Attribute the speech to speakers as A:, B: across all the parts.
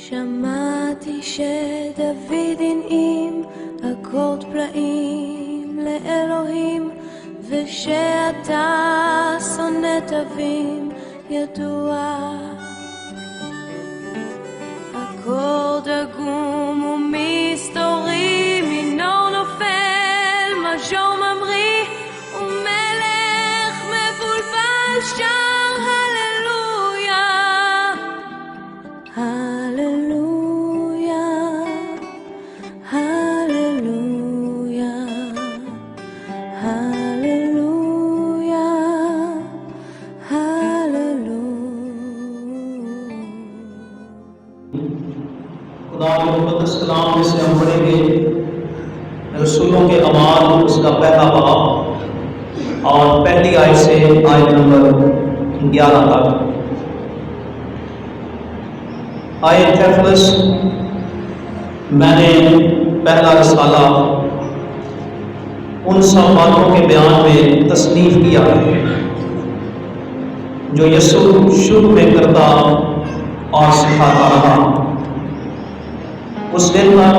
A: שמעתי שדוד הנעים אקורד פלאים לאלוהים, ושאתה שונא תווים ידוע. אקורד עגום ומסתורי, מינור נופל, מז'ור ממריא, ומלך מבולבל שר הללויה, הללויה, הללויה, הללויה,
B: خدا کے مقدس کلام میں سے ہم پڑھیں گے رسولوں کے اعمال اس کا پہلا باب اور پہلی آیت سے آیت نمبر 11 تک۔ آیت تھیوفلس، میں نے پہلا رسالہ ان سب باتوں کے بیان میں تصنیف کیا جو یسوع شروع میں کرتا اور سکھاتا رہا اس دن پر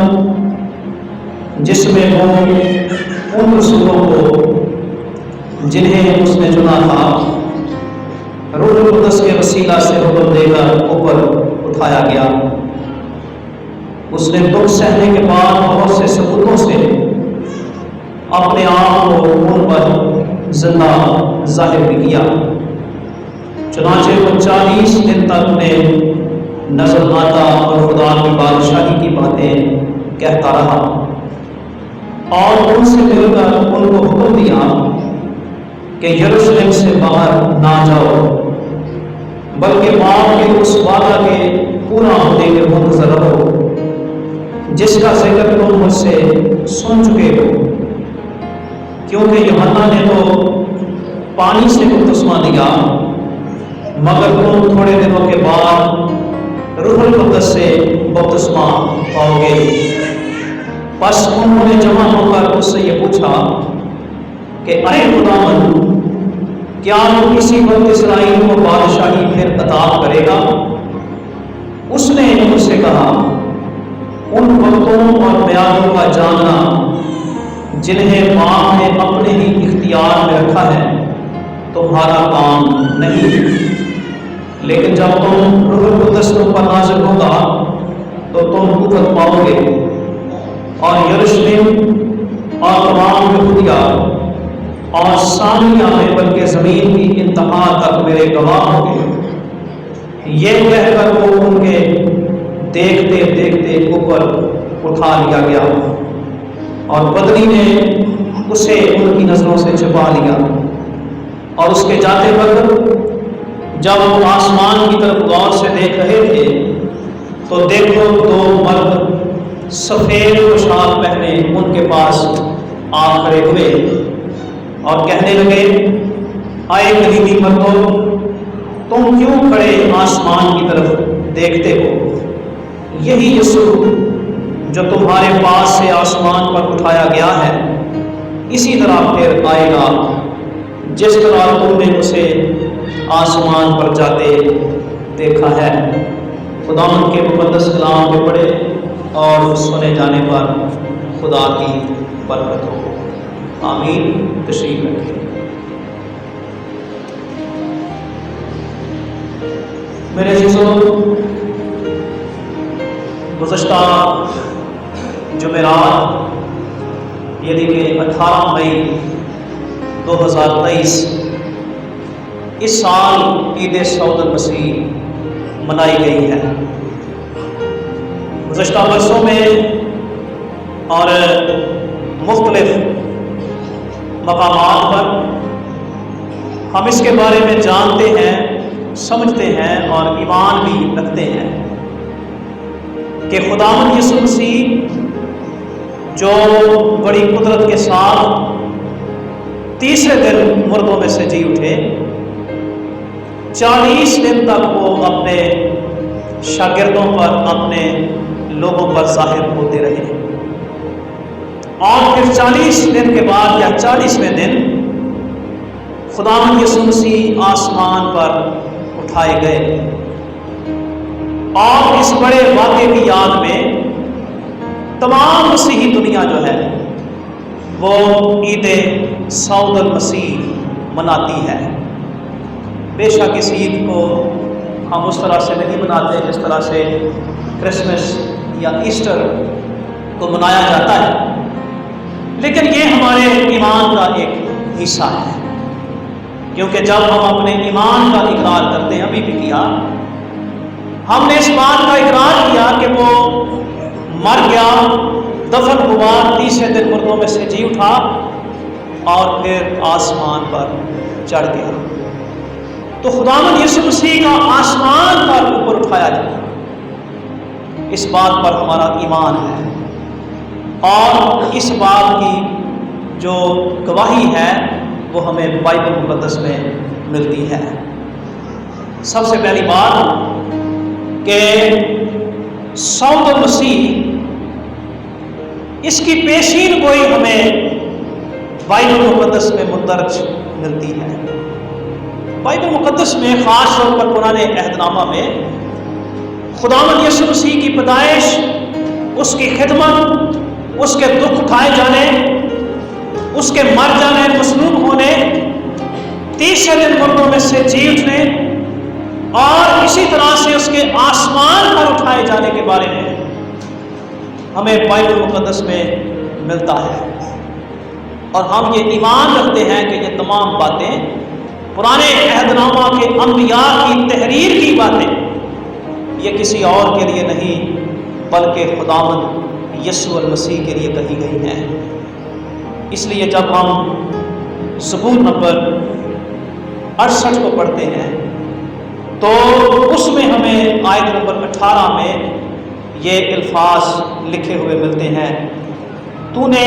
B: جس میں وہ ان رسولوں کو جنہیں اس نے چنا تھا روح القدس کے وسیلہ سے حکم دے کر اوپر اٹھایا گیا۔ اس نے دکھ سہنے کے بعد بہت سے ثبوتوں سے اپنے آپ کو ان پر زندہ ظاہر بھی کیا۔ چنانچہ وہ 40 دن تک نے نظر آتا اور خدا کی بادشاہی کی باتیں کہتا رہا، اور ان سے مل کر ان کو حکم دیا کہ یروشلم سے باہر نہ جاؤ، بلکہ باپ کے اس وعدہ کے پورا ہونے کے منتظر رہو جس کا ذکر تم مجھ سے سن چکے ہو، کیونکہ یوحنا نے تو پانی سے بپتسمہ دیا، مگر تم تھوڑے دنوں کے بعد روح القدس سے بپتسمہ پاؤ گے۔ پس انہوں نے جمع ہو کر اس سے یہ پوچھا کہ اے خداوند، کیا تو کسی وقت اسرائیل کو بادشاہی پھر عطا کرے گا؟ اس نے ان سے کہا، ان وقتوں اور میعادوں کا جاننا جنہیں باپ نے اپنے ہی اختیار میں رکھا ہے تمہارا کام نہیں، لیکن جب تم روح القدس تم پر نازل ہوگا تو تم قوت پاؤ گے، اور یروشلم اور تمام یہودیہ اور سامریہ میں بلکہ زمین کی انتہا تک میرے گواہ ہوں گے۔ یہ کہہ کر وہ ان کے دیکھتے دیکھتے اوپر اٹھا لیا گیا، اور بدری نے اسے ان کی نظروں سے چھپا لیا۔ اور اس کے جاتے وقت جب وہ آسمان کی طرف غور سے دیکھ رہے تھے تو دیکھو 2 مرد سفید پوشاک پہنے ان کے پاس آ کھڑے ہوئے اور کہنے لگے، آئے کلیدی مردوں، تم کیوں کھڑے آسمان کی طرف دیکھتے ہو؟ یہی یسوع جو تمہارے پاس سے آسمان پر اٹھایا گیا ہے اسی طرح پھر آئے گا جس طرح تم نے اسے آسمان پر جاتے دیکھا ہے۔ خداوند کے مقدس کلام میں پڑھے اور سنے جانے پر خدا کی برکت ہو، آمین۔ تشریف رکھیں۔ میرے عزیزوں، گزشتہ جمعرات یعنی کہ 18 مئی 2023 اس سال عید سعود المسیح منائی گئی ہے۔ گزشتہ برسوں میں اور مختلف مقامات پر ہم اس کے بارے میں جانتے ہیں، سمجھتے ہیں اور ایمان بھی رکھتے ہیں کہ خداوند یسوع مسیح جو بڑی قدرت کے ساتھ تیسرے دن مردوں میں سے جی اٹھے، 40 دن تک وہ اپنے شاگردوں پر، اپنے لوگوں پر ظاہر ہوتے رہے، اور پھر 40 دن کے بعد یا 40ویں دن خداوند یسوع مسیح آسمان پر اٹھائے گئے۔ اور اس بڑے واقعے کی یاد میں تمام مسیحی دنیا جو ہے وہ عید سعود المسیح مناتی ہے۔ بے شک اس عید کو ہم اس طرح سے نہیں مناتے جس طرح سے کرسمس یا ایسٹر کو منایا جاتا ہے، لیکن یہ ہمارے ایمان کا ایک حصہ ہے، کیونکہ جب ہم اپنے ایمان کا اقرار کرتے ہیں، ابھی بھی کیا، ہم نے اس بات کا اقرار کیا کہ وہ مر گیا، دفن ہوا، تیسرے دن مردوں میں سے جی اٹھا اور پھر آسمان پر چڑھ گیا، تو خداوند یسوع مسیح کا آسمان پر اوپر اٹھایا جائے، اس بات پر ہمارا ایمان ہے، اور اس بات کی جو گواہی ہے وہ ہمیں بائبل مقدس میں ملتی ہے۔ سب سے پہلی بات کہ سعود المسیح، اس کی پیشین گوئی ہمیں بائبل مقدس میں مندرج ملتی ہے۔ بائبل مقدس میں خاص طور پر پرانے عہد نامہ میں خداوند یسوع مسیح کی پیدائش، اس کی خدمت، اس کے دکھ اٹھائے جانے، اس کے مر جانے، مصلوب ہونے، تیسرے دن مردوں میں سے جی اٹھنے، اور اسی طرح سے اس کے آسمان پر اٹھائے جانے کے بارے میں ہمیں بائبل مقدس میں ملتا ہے، اور ہم یہ ایمان رکھتے ہیں کہ یہ تمام باتیں پرانے عہد نامہ کے انبیاء کی تحریر کی باتیں، یہ کسی اور کے لیے نہیں بلکہ خداوند یسوع المسیح کے لیے کہی گئی ہیں۔ اس لیے جب ہم زبور نمبر 68 کو پڑھتے ہیں تو اس میں ہمیں آیت نمبر 18 میں یہ الفاظ لکھے ہوئے ملتے ہیں، تو نے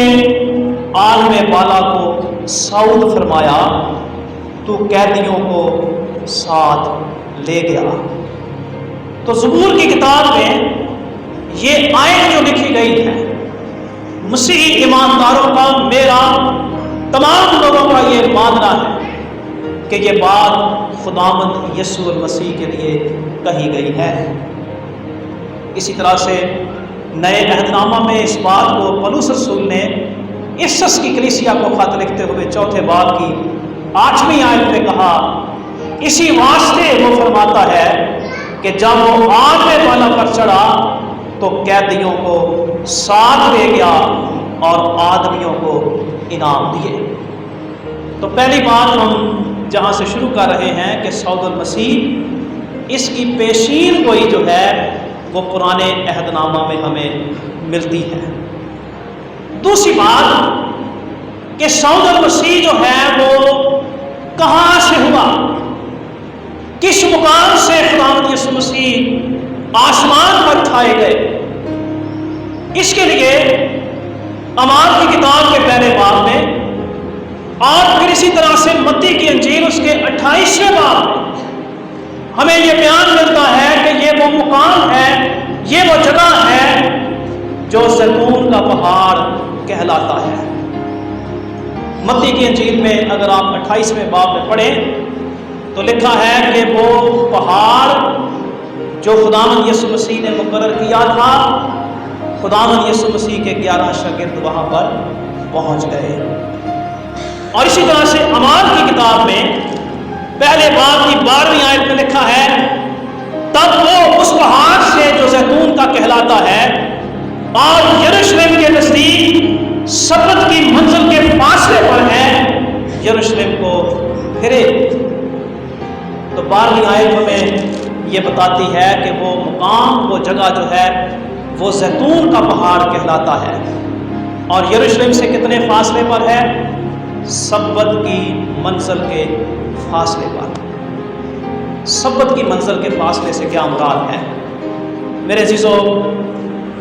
B: عالم بالا کو سعود فرمایا، تو قیدیوں کو ساتھ لے گیا۔ تو زبور کی کتاب میں یہ آیت جو لکھی گئی ہے، مسیحی ایمانداروں کا، میرا، تمام لوگوں کا یہ ماننا ہے کہ یہ بات خداوند یسوع المسیح کے لیے کہی گئی ہے۔ اسی طرح سے نئے عہد نامہ میں اس بات کو پولس رسول نے افسس کی کلیسیا کو خط لکھتے ہوئے 4 باب کی 8ویں آیت میں کہا، اسی واسطے وہ فرماتا ہے کہ جب وہ عالم بالا پر چڑھا تو قیدیوں کو ساتھ لے گیا اور آدمیوں کو انعام دیے۔ تو پہلی بات ہم جہاں سے شروع کر رہے ہیں کہ سعود المسیح، اس کی پیشین گوئی جو ہے وہ پرانے عہد نامہ میں ہمیں ملتی ہے۔ دوسری بات کہ سعود المسیح جو ہے وہ کہاں سے ہوا، کس مقام سے خداوند یسوع مسیح آسمان پر اٹھائے گئے، اس کے لیے اعمال کی کتاب کے پہلے باب میں اور پھر اسی طرح سے متی کی انجیل اس کے 28ویں باب میں ہمیں یہ بیان ملتا ہے کہ یہ وہ مقام ہے، یہ وہ جگہ ہے جو زیتون کا پہاڑ کہلاتا ہے۔ متی کی انجیل میں اگر آپ 28ویں باب میں پڑھیں تو لکھا ہے کہ وہ پہاڑ جو خداوند یسوع مسیح نے مقرر کیا تھا، خداوند یسوع مسیح کے 11 شاگرد وہاں پر پہنچ گئے۔ اور اسی طرح سے اعمال کی کتاب میں پہلے باب کی 12ویں آیت میں لکھا ہے، تب وہ اس پہاڑ سے جو زیتون کا کہلاتا ہے اور یروشلم کے نزدیک سبت کی منزل کے فاصلے پر ہے، یروشلم کو پھرے۔ تو 12ویں آیت ہمیں یہ بتاتی ہے کہ وہ مقام، وہ جگہ جو ہے وہ زیتون کا پہاڑ کہلاتا ہے، اور یروشلم سے کتنے فاصلے پر ہے؟ سبت کی منزل کے فاصلے پر۔ سبت کی منزل کے فاصلے سے کیا مراد ہے؟ میرے عزیزو،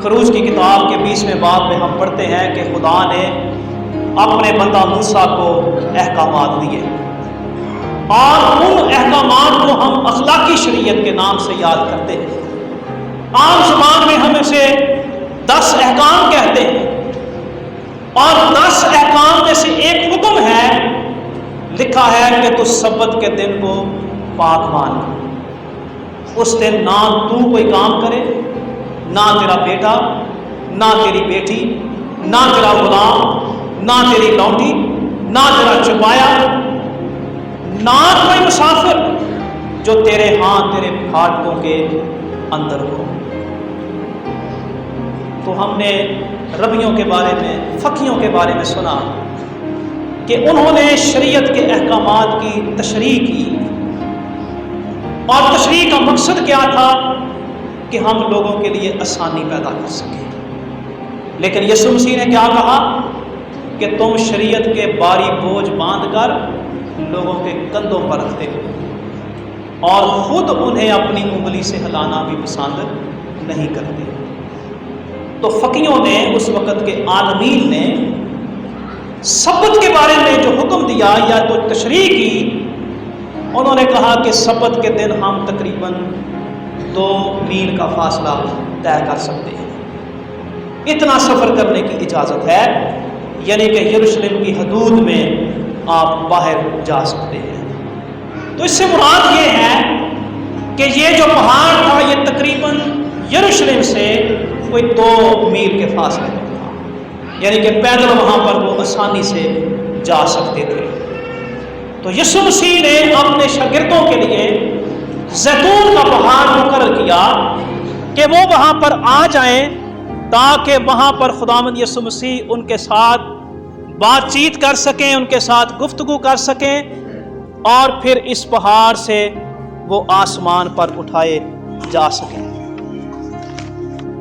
B: خروج کی کتاب کے 20ویں باب میں ہم پڑھتے ہیں کہ خدا نے اپنے بندہ موسیٰ کو احکامات دیے، اور ان احکامات کو ہم اخلاقی شریعت کے نام سے یاد کرتے ہیں۔ عام زبان میں ہم اسے 10 احکام کہتے ہیں، اور 10 احکام میں سے ایک حکم ہے، لکھا ہے کہ تو سبت کے دن کو پاک مان۔ اس دن نہ تو کوئی کام کرے، نہ تیرا بیٹا، نہ تیری بیٹی، نہ تیرا غلام، نہ تیری لونڈی، نہ تیرا چپایا، نہ کوئی مسافر جو تیرے ہاں تیرے پھاٹکوں کے اندر ہو۔ تو ہم نے ربیوں کے بارے میں، فقیوں کے بارے میں سنا کہ انہوں نے شریعت کے احکامات کی تشریح کی، اور تشریح کا مقصد کیا تھا کہ ہم لوگوں کے لیے آسانی پیدا کر سکیں۔ لیکن یسوع مسیح نے کیا کہا کہ تم شریعت کے باری بوجھ باندھ کر لوگوں کے کندھوں پر رکھتے ہو اور خود انہیں اپنی انگلی سے ہلانا بھی پسند نہیں کرتے۔ تو فقیوں نے، اس وقت کے عالمین نے سبت کے بارے میں جو حکم دیا یا تو تشریح کی، انہوں نے کہا کہ سبت کے دن ہم تقریباً 2 میل کا فاصلہ طے کر سکتے ہیں، اتنا سفر کرنے کی اجازت ہے، یعنی کہ یروشلم کی حدود میں آپ باہر جا سکتے ہیں۔ تو اس سے مراد یہ ہے کہ یہ جو پہاڑ تھا یہ تقریباً یروشلم سے کوئی 2 میل کے فاصلے پر تھا، یعنی کہ پیدل وہاں پر وہ آسانی سے جا سکتے تھے۔ تو یسوع مسیح نے اپنے شاگردوں کے لیے زیتون کا پہاڑ مقرر کیا کہ وہ وہاں پر آ جائیں، تاکہ وہاں پر خداوند یسوع مسیح ان کے ساتھ بات چیت کر سکیں، ان کے ساتھ گفتگو کر سکیں، اور پھر اس پہاڑ سے وہ آسمان پر اٹھائے جا سکیں۔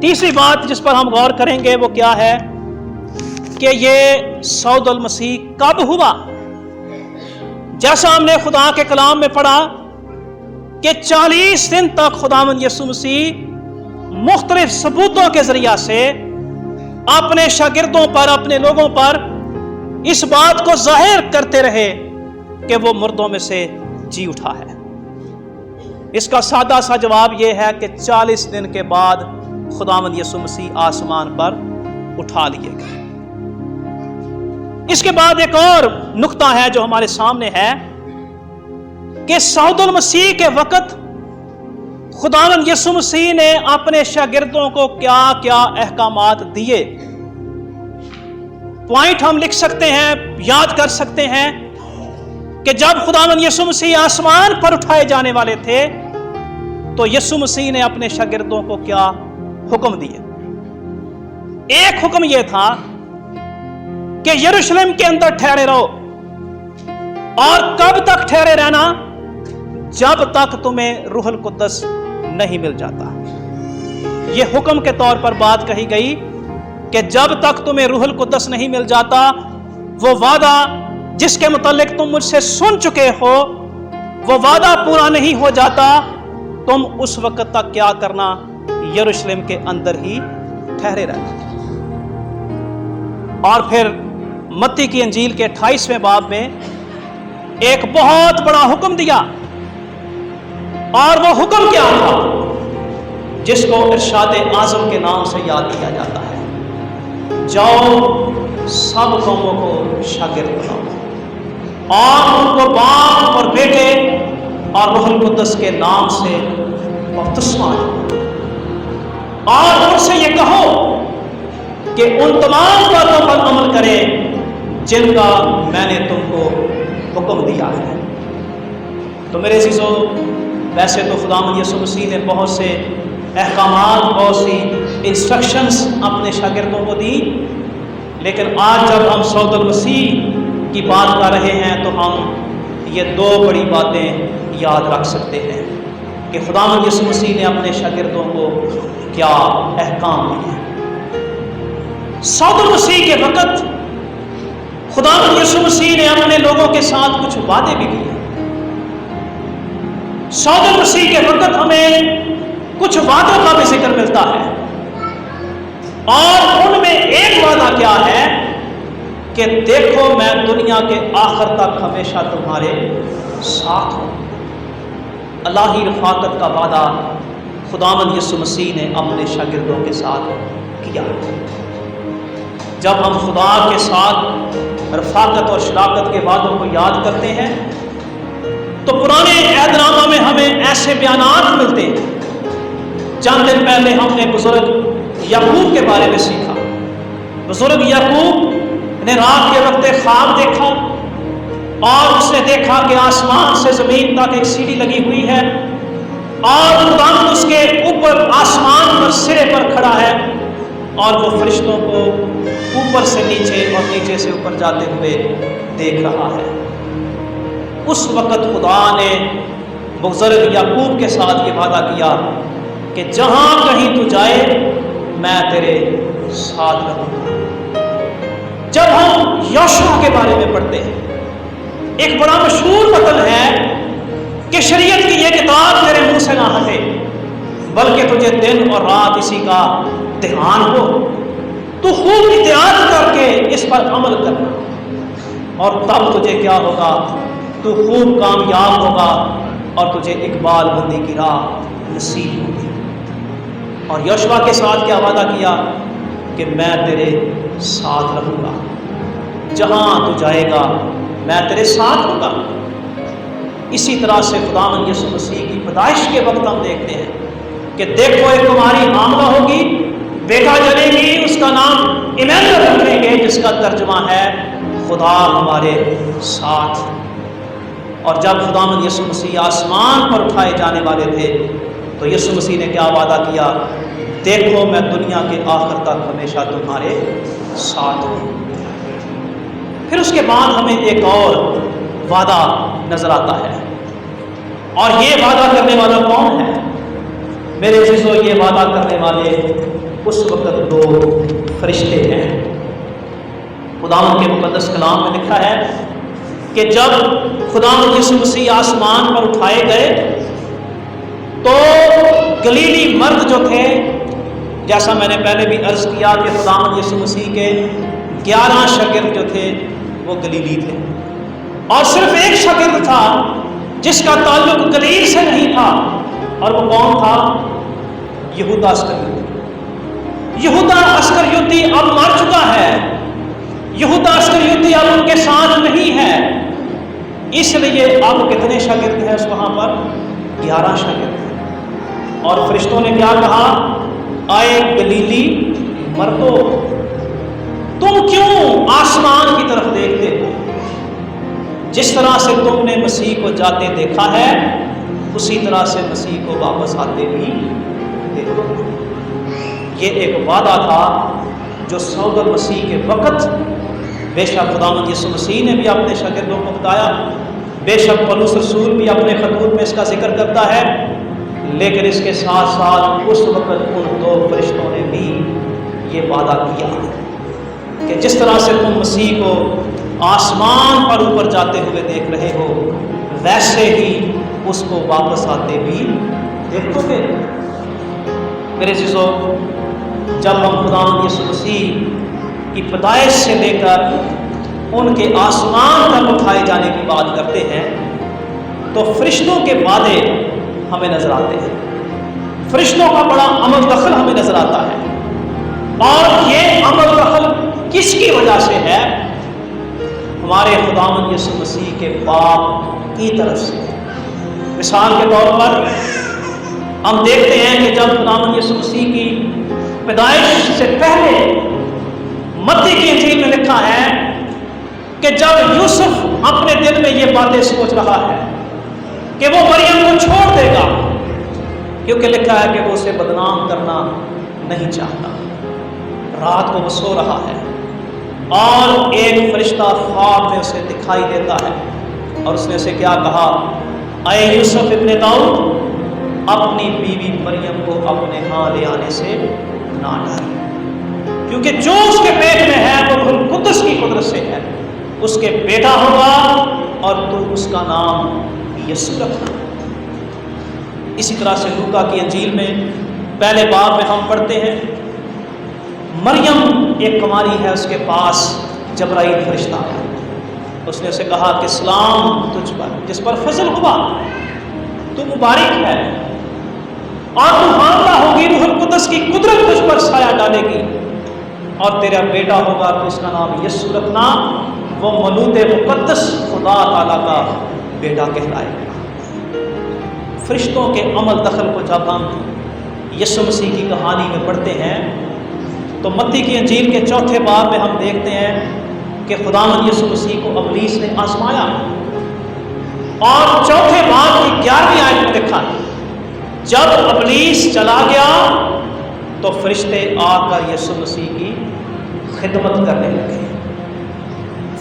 B: تیسری بات جس پر ہم غور کریں گے وہ کیا ہے کہ یہ صعود المسیح کب ہوا؟ جیسا ہم نے خدا کے کلام میں پڑھا کہ 40 دن تک خداوند یسوع مسیح مختلف ثبوتوں کے ذریعہ سے اپنے شاگردوں پر، اپنے لوگوں پر اس بات کو ظاہر کرتے رہے کہ وہ مردوں میں سے جی اٹھا ہے۔ اس کا سادہ سا جواب یہ ہے کہ 40 دن کے بعد خداوند یسوع مسیح آسمان پر اٹھا لیے گئے۔ اس کے بعد ایک اور نقطہ ہے جو ہمارے سامنے ہے کہ صعود المسیح کے وقت خداوند یسوع مسیح نے اپنے شاگردوں کو کیا کیا احکامات دیے۔ پوائنٹ ہم لکھ سکتے ہیں، یاد کر سکتے ہیں کہ جب خداوند یسوع مسیح آسمان پر اٹھائے جانے والے تھے تو یسوع مسیح نے اپنے شاگردوں کو کیا حکم دیے۔ ایک حکم یہ تھا کہ یروشلم کے اندر ٹھہرے رہو، اور کب تک ٹھہرے رہنا؟ جب تک تمہیں روح القدس نہیں مل جاتا۔ یہ حکم کے طور پر بات کہی گئی کہ جب تک تمہیں روح القدس نہیں مل جاتا، وہ وعدہ جس کے متعلق تم مجھ سے سن چکے ہو وہ وعدہ پورا نہیں ہو جاتا، تم اس وقت تک کیا کرنا؟ یروشلم کے اندر ہی ٹھہرے رہنا۔ اور پھر متی کی انجیل کے 28ویں باب میں ایک بہت بڑا حکم دیا، اور وہ حکم کیا تھا جس کو ارشاد اعظم کے نام سے یاد کیا جاتا ہے؟ جاؤ سب قوموں کو شاگرد بناؤ اور ان کو باپ اور بیٹے اور روح القدس کے نام سے بپتسمہ دو، اور ان سے یہ کہو کہ ان تمام باتوں پر عمل کریں جن کا میں نے تم کو حکم دیا ہے۔ تو میرے عزیزو، ویسے تو خداوند یسوع مسیح نے بہت سے احکامات، بہت سی انسٹرکشنز اپنے شاگردوں کو دی، لیکن آج جب ہم صعود المسیح کی بات کر رہے ہیں تو ہم یہ 2 بڑی باتیں یاد رکھ سکتے ہیں کہ خداوند یسوع مسیح نے اپنے شاگردوں کو کیا احکام دیے۔ صعود المسیح کے وقت خداوند یسوع مسیح نے اپنے لوگوں کے ساتھ کچھ وعدے بھی کیے۔ صعود المسیح کے وقت ہمیں کچھ وعدوں کا بھی ذکر ملتا ہے، اور ان میں ایک وعدہ کیا ہے کہ دیکھو میں دنیا کے آخر تک ہمیشہ تمہارے ساتھ ہوں۔ الہی رفاقت کا وعدہ خداوند یسوع مسیح نے اپنے شاگردوں کے ساتھ کیا۔ جب ہم خدا کے ساتھ رفاقت اور شراکت کے وعدوں کو یاد کرتے ہیں تو پرانے عہد نامہ میں ہمیں ایسے بیانات ملتے ہیں چند دن پہلے ہم نے بزرگ یعقوب کے بارے میں سیکھا۔ بزرگ یعقوب نے رات کے وقت خواب دیکھا اور اس نے دیکھا کہ آسمان سے زمین تک ایک سیڑھی لگی ہوئی ہے اور خداوند اس کے اوپر آسمان پر سرے پر کھڑا ہے اور وہ فرشتوں کو اوپر سے نیچے اور نیچے سے اوپر جاتے ہوئے دیکھ رہا ہے۔ اس وقت خدا نے بزرگ یعقوب کے ساتھ یہ وعدہ کیا کہ جہاں کہیں تو جائے میں تیرے ساتھ رہوں گا۔ جب ہم یوشوا کے بارے میں پڑھتے ہیں، ایک بڑا مشہور متن ہے کہ شریعت کی یہ کتاب تیرے منہ سے نہ ہٹے بلکہ تجھے دن اور رات اسی کا دھیان ہو، تو خوب اطاعت کر کے اس پر عمل کرنا، اور تب تجھے کیا ہوگا، تو خوب کامیاب ہوگا اور تجھے اقبال بندی کی راہ نصیب ہوگی۔ اور یوشوا کے ساتھ کیا وعدہ کیا کہ میں تیرے ساتھ رہوں گا، جہاں تو جائے گا میں تیرے ساتھ ہوں گا۔ اسی طرح سے خداوند یسوع مسیح کی پیدائش کے وقت ہم دیکھتے ہیں کہ دیکھو ایک تمہاری حاملہ ہوگی، بیٹا جنے گی، اس کا نام ایمانوئیل رکھیں گے، جس کا ترجمہ ہے خدا ہمارے ساتھ۔ اور جب خداوند یسوع مسیح آسمان پر اٹھائے جانے والے تھے تو یسوع مسیح نے کیا وعدہ کیا، دیکھو میں دنیا کے آخر تک ہمیشہ تمہارے ساتھ ہوں۔ پھر اس کے بعد ہمیں ایک اور وعدہ نظر آتا ہے، اور یہ وعدہ کرنے والا کون ہے؟ میرے عزیزو، یہ وعدہ کرنے والے اس وقت دو فرشتے ہیں۔ خداوند کے مقدس کلام میں لکھا ہے کہ جب خداوند یسوع مسیح آسمان پر اٹھائے گئے تو گلیلی مرد جو تھے، جیسا میں نے پہلے بھی عرض کیا کہ خداوند یسوع مسیح کے 11 شاگرد جو تھے وہ گلیلی تھے، اور صرف ایک شاگرد تھا جس کا تعلق گلیل سے نہیں تھا، اور وہ کون تھا؟ یہودا اسکریوتی۔ یہودا اسکریوتی اب مر چکا ہے، یہودا اسکریوتی اب ان کے ساتھ نہیں ہے، اس لیے اب کتنے شاگرد ہیں اس وہاں پر؟ 11 شاگرد ہیں۔ اور فرشتوں نے کیا کہا؟ آئے گلیلی مردو، تم کیوں آسمان کی طرف دیکھتے ہو؟ جس طرح سے تم نے مسیح کو جاتے دیکھا ہے اسی طرح سے مسیح کو واپس آتے بھی دیکھو۔ یہ ایک وعدہ تھا جو سعود المسیح کے وقت بے شک خداوند یسوع مسیح نے بھی اپنے شاگردوں کو بتایا، بے شک پولس رسول بھی اپنے خطوط میں اس کا ذکر کرتا ہے، لیکن اس کے ساتھ ساتھ اس وقت ان دو فرشتوں نے بھی یہ وعدہ کیا کہ جس طرح سے تم مسیح کو آسمان پر اوپر جاتے ہوئے دیکھ رہے ہو ویسے ہی اس کو واپس آتے بھی دیکھو گے۔ میرے عزیزو، جب ہم خداوند یسوع مسیح کی پیدائش سے لے کر ان کے آسمان تک اٹھائے جانے کی بات کرتے ہیں تو فرشتوں کے وعدے ہمیں نظر آتے ہیں، فرشتوں کا بڑا عمل دخل ہمیں نظر آتا ہے، اور یہ عمل دخل کس کی وجہ سے ہے؟ ہمارے خداوند یسوع مسیح کے باپ کی طرف سے۔ مثال کے طور پر ہم دیکھتے ہیں کہ جب خداوند یسوع مسیح کی پیدائش سے پہلے متی کی انجیل میں لکھا ہے کہ جب یوسف اپنے دل میں یہ باتیں سوچ رہا ہے کہ وہ مریم کو چھوڑ دے گا، کیونکہ لکھا ہے کہ وہ اسے بدنام کرنا نہیں چاہتا، رات کو وہ سو رہا ہے اور ایک فرشتہ خواب میں اسے دکھائی دیتا ہے اور اس نے اسے کیا کہا؟ اے یوسف ابن داؤد، اپنی بیوی مریم کو اپنے ہاں لے آنے سے نہ ڈر، کیونکہ جو اس کے پیٹ میں ہے وہ روح القدس کی قدرت سے ہے، اس کے بیٹا ہوگا اور تو اس کا نام یسوع رکھنا۔ اسی طرح سے لوکا کی انجیل میں پہلے باب میں ہم پڑھتے ہیں مریم ایک کماری ہے، اس کے پاس جبرائیل فرشتہ ہے، اس نے اسے کہا کہ سلام تجھ پر جس پر فضل ہوا، تو مبارک ہے اور تو حاملہ ہوگی، روح القدس کی قدرت تجھ پر سایہ ڈالے گی اور تیرا بیٹا ہوگا تو اس کا نام یسوع رکھنا، وہ مولود مقدس خدا تعالیٰ کا بیٹا کہلائے گا۔ فرشتوں کے عمل دخل کو جب ہم یسوع مسیح کی کہانی میں پڑھتے ہیں تو متی کی انجیل کے 4 باب میں ہم دیکھتے ہیں کہ خداوند یسوع مسیح کو ابلیس نے آزمایا، اور 4 باب کی 11ویں آیت میں لکھا ہے جب ابلیس چلا گیا تو فرشتے آ کر یسوع مسیح کی خدمت کرنے لگے۔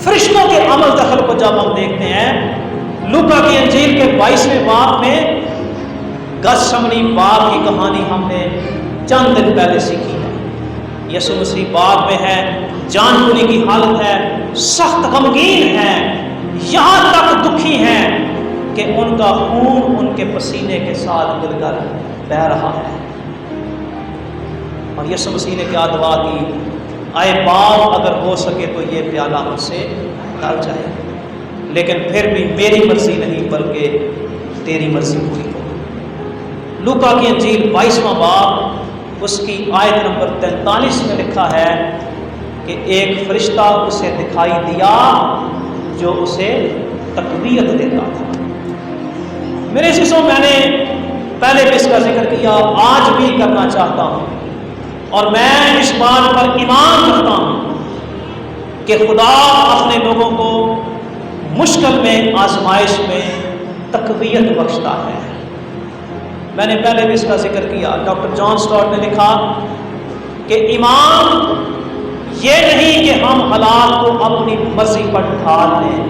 B: فرشتوں کے عمل دخل کو جب ہم دیکھتے ہیں لوکا کی انجیل کے 22ویں باب میں گتسمنی باغ کی کہانی ہم نے چند دن پہلے سیکھی ہے۔ یسوع مسیح باغ میں ہے، جان پوری کی حالت ہے، سخت غمگین ہے، یہاں تک دکھی ہیں کہ ان کا خون ان کے پسینے کے ساتھ مل کر بہہ رہا ہے۔ اور یسوع مسیح نے کیا دعا کی؟ اے باپ اگر ہو سکے تو یہ پیالہ مجھ سے ٹل جائے، لیکن پھر بھی میری مرضی نہیں بلکہ تیری مرضی پوری ہو۔ لوکا کی انجیل 22واں باب اس کی آیت نمبر 43 میں لکھا ہے کہ ایک فرشتہ اسے دکھائی دیا جو اسے تقویت دیتا تھا۔ میرے عزیزوں، میں نے پہلے بھی اس کا ذکر کیا، آج بھی کرنا چاہتا ہوں، اور میں اس بات پر ایمان رکھتا ہوں کہ خدا اپنے لوگوں کو مشکل میں، آزمائش میں تقویت بخشتا ہے۔ میں نے پہلے بھی اس کا ذکر کیا، ڈاکٹر جان سٹارٹ نے لکھا کہ ایمان یہ نہیں کہ ہم حالات کو اپنی مرضی پر ڈھال لیں،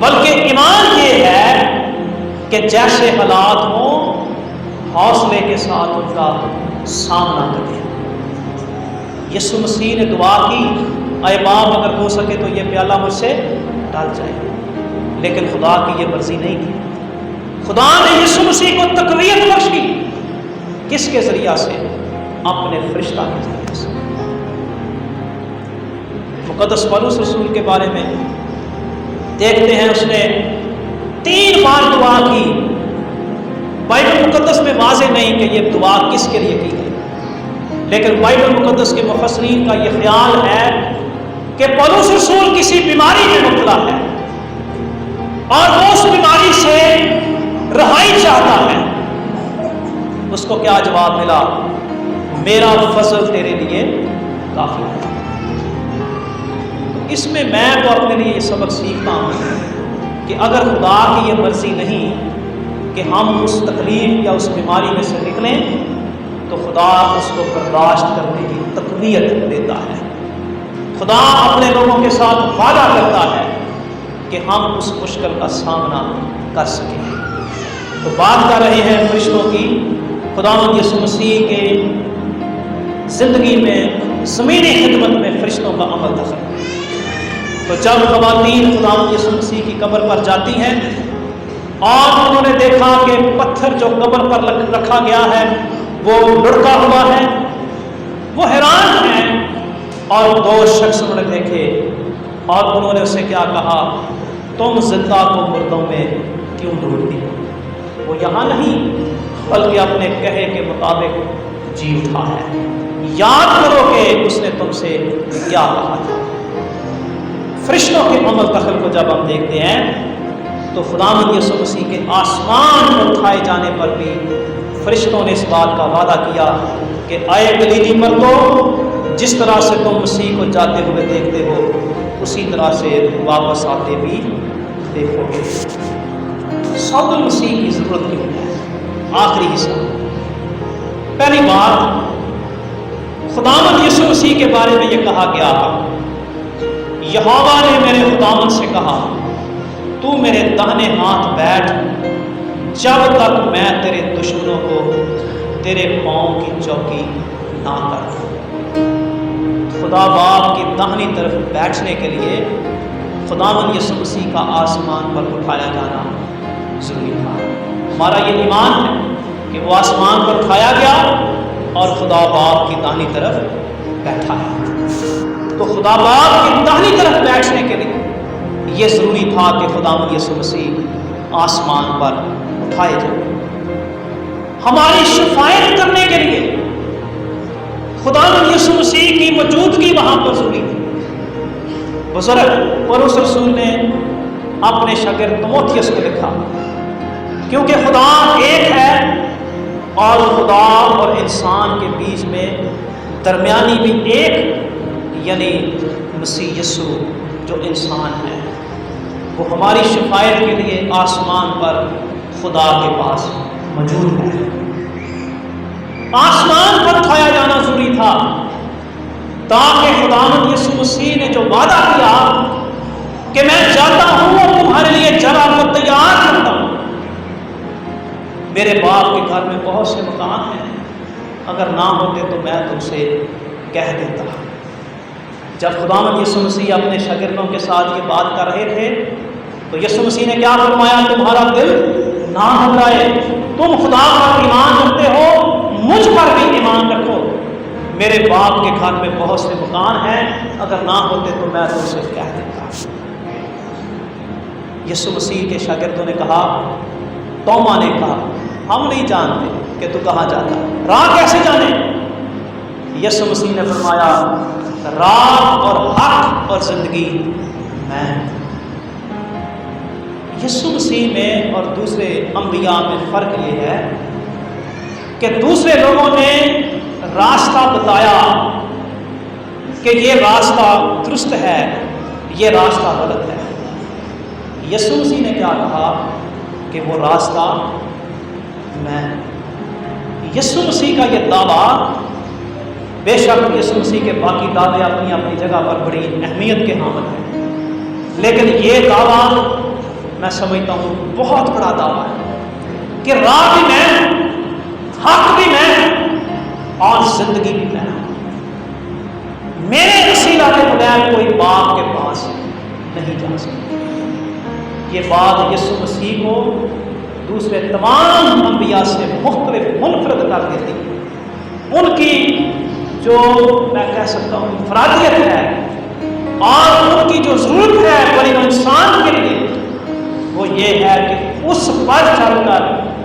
B: بلکہ ایمان یہ ہے کہ جیسے حالات ہوں حوصلے کے ساتھ ان کا سامنا کریں۔ یسوع مسیح نے دعا کی، اے باپ اگر ہو سکے تو یہ پیالہ مجھ سے ٹل جائے، لیکن خدا کی یہ مرضی نہیں تھی۔ خدا نے یسوع مسیح کو تقویت بخش کی، کس کے ذریعہ سے؟ اپنے فرشتہ کے ذریعے سے۔ مقدس پولس رسول کے بارے میں دیکھتے ہیں، اس نے 3 بار دعا کی۔ بائبل مقدس میں واضح نہیں کہ یہ دعا کس کے لیے کی گئی، لیکن بائبل مقدس کے مفسرین کا یہ خیال ہے کہ پولس رسول کسی بیماری میں مبتلا ہے اور وہ اس بیماری سے رہائی چاہتا ہے۔ اس کو کیا جواب ملا؟ میرا فضل تیرے لیے کافی ہے۔ اس میں تو اپنے لیے یہ سبق سیکھتا ہوں کہ اگر خدا کی یہ مرضی نہیں کہ ہم اس تکلیف یا اس بیماری میں سے نکلیں تو خدا اس کو برداشت کرنے کی تقویت دیتا ہے۔ خدا اپنے لوگوں کے ساتھ وعدہ کرتا ہے کہ ہم اس مشکل کا سامنا کر سکیں۔ تو بات کر رہے ہیں فرشتوں کی۔ خداوند یسوع مسیح کے زندگی میں زمینی خدمت میں فرشتوں کا عمل دخل۔ تو جب خواتین خداوند یسوع مسیح کی قبر پر جاتی ہیں اور انہوں نے دیکھا کہ پتھر جو قبر پر رکھا گیا ہے وہ لڑکا ہوا ہے، وہ حیران ہیں، اور 2 شخص انہوں نے دیکھے اور انہوں نے اسے کیا کہا؟ تم زندہ کو مردوں میں کیوں ڈھونڈتی ہو؟ وہ یہاں نہیں بلکہ اپنے کہے کے مطابق جی اٹھا ہے۔ یاد کرو کہ اس نے تم سے کیا کہا تھا۔ فرشتوں کے عمل دخل کو جب ہم دیکھتے ہیں تو خداوند یسوع مسیح کے آسمان پر اٹھائے جانے پر بھی فرشتوں نے اس بات کا وعدہ کیا کہ اے گلیلی مردوں، جس طرح سے تم مسیح کو جاتے ہوئے دیکھتے ہو اسی طرح سے واپس آتے بھی دیکھو گے۔ سعود المسیح کی ضرورت کیوں ہے؟ آخری حصہ۔ پہلی بات، خداوند یسوع مسیح کے بارے میں یہ کہا گیا، یہوہ نے میرے خداوند سے کہا تو میرے داہنے ہاتھ بیٹھ جب تک میں تیرے دشمنوں کو تیرے پاؤں کی چوکی نہ کر دوں۔ خدا باپ کی داہنی طرف بیٹھنے کے لیے خداوند یسوع مسیح کا آسمان پر اٹھایا جانا ضروری تھا۔ ہمارا یہ ایمان ہے کہ وہ آسمان پر اٹھایا گیا اور خدا باپ کی داہنی طرف بیٹھا ہے۔ تو خدا باپ کی داہنی طرف بیٹھنے کے لیے یہ ضروری تھا کہ خداوند یسوع مسیح آسمان پر اٹھائے جائیں۔ ہماری شفاعت کرنے کے لیے خداوند یسوع مسیح کی موجودگی وہاں پر ضروری تھی۔ بزرگ پولس رسول نے اپنے شاگرد تموتھیوس کو لکھا، کیونکہ خدا ایک ہے اور خدا اور انسان کے بیچ میں درمیانی بھی ایک، یعنی مسیح یسوع جو انسان ہے، وہ ہماری شفاعت کے لیے آسمان پر خدا کے پاس موجود ہے۔ آسمان پر اٹھایا جانا ضروری تھا تاکہ خداوند یسوع مسیح نے جو وعدہ کیا کہ میں جاتا ہوں اور تمہارے لیے جگہ کو تیار کرتا ہوں، میرے باپ کے گھر میں بہت سے مکان ہیں، اگر نہ ہوتے تو میں تم سے کہہ دیتا۔ جب خداوند یسوع مسیح اپنے شاگردوں کے ساتھ یہ بات کر رہے تھے تو یسوع مسیح نے کیا فرمایا؟ تمہارا دل نہ گھبرائے، تم خدا پر ایمان رکھتے ہو، مجھ پر بھی ایمان رکھو، میرے باپ کے گھر میں بہت سے مکان ہیں، اگر نہ ہوتے تو میں تم سے کہہ دیتا۔ یسوع مسیح کے شاگردوں نے کہا، توما نے کہا، ہم نہیں جانتے کہ تو کہاں جاتا، راہ کیسے جانے؟ یسوع مسیح نے فرمایا، راہ اور حق اور زندگی میں۔ یسوع مسیح میں اور دوسرے انبیاء میں فرق یہ ہے کہ دوسرے لوگوں نے راستہ بتایا کہ یہ راستہ درست ہے، یہ راستہ غلط ہے۔ یسوع مسیح نے کیا کہا کہ وہ راستہ میں۔ یسوع مسیح کا یہ دعویٰ، بے شک یسوع مسیح کے باقی دعوے اپنی اپنی جگہ پر بڑی اہمیت کے حامل ہیں، لیکن یہ دعویٰ میں سمجھتا ہوں بہت بڑا دعویٰ ہے کہ راہ بھی میں، حق بھی میں اور زندگی بھی میں۔ میرے وسیلہ کے بغیر کوئی باپ کے پاس نہیں جا سکتا۔ یہ بات یسوع مسیح کو دوسرے تمام انبیاء سے مختلف منفرد کر دیتی ہے۔ ان کی جو میں کہہ سکتا ہوں انفرادیت ہے اور ان کی جو ضرورت ہے بڑے انسان کے لیے، وہ یہ ہے کہ اس پر چل کر،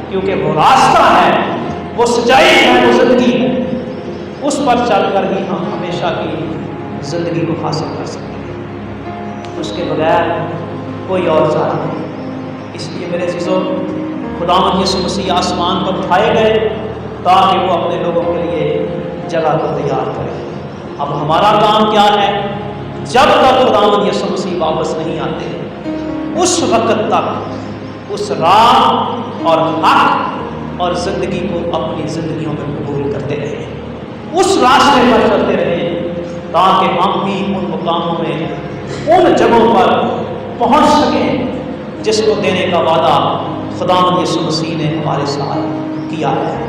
B: کیونکہ وہ راستہ ہے، وہ سچائی ہے، وہ زندگی ہے، اس پر چل کر ہی ہم ہمیشہ کی زندگی کو حاصل کر سکتے ہیں، اس کے بغیر کوئی اور چارہ نہیں۔ اس لیے میرے عزیزو، خداوند یسوع مسیح آسمان پر اٹھائے گئے تاکہ وہ اپنے لوگوں کے لیے جگہ کو تیار کرے۔ اب ہمارا کام کیا ہے؟ جب تک خداوند یسوع مسیح واپس نہیں آتے، اس وقت تک اس راہ اور حق اور زندگی کو اپنی زندگیوں میں قبول کرتے رہے، اس راستے پر چلتے رہے، تاکہ ہم بھی ان مقاموں میں، ان جگہوں پر پہنچ سکیں جس کو دینے کا وعدہ خداوند یسوع مسیح نے ہمارے ساتھ کیا ہے۔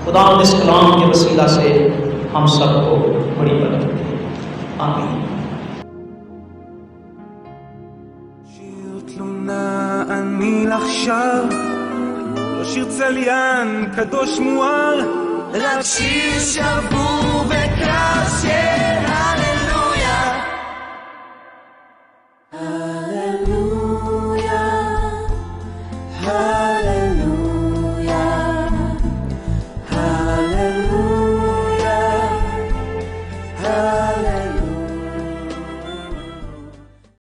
B: خداوند اس کلام کے وسیلہ سے ہم سب کو بڑی برکت دے، آمین۔
C: שיר תלונה אני עכשיו, לא שיר צליין קדוש מואר, רק שיר שבור וקר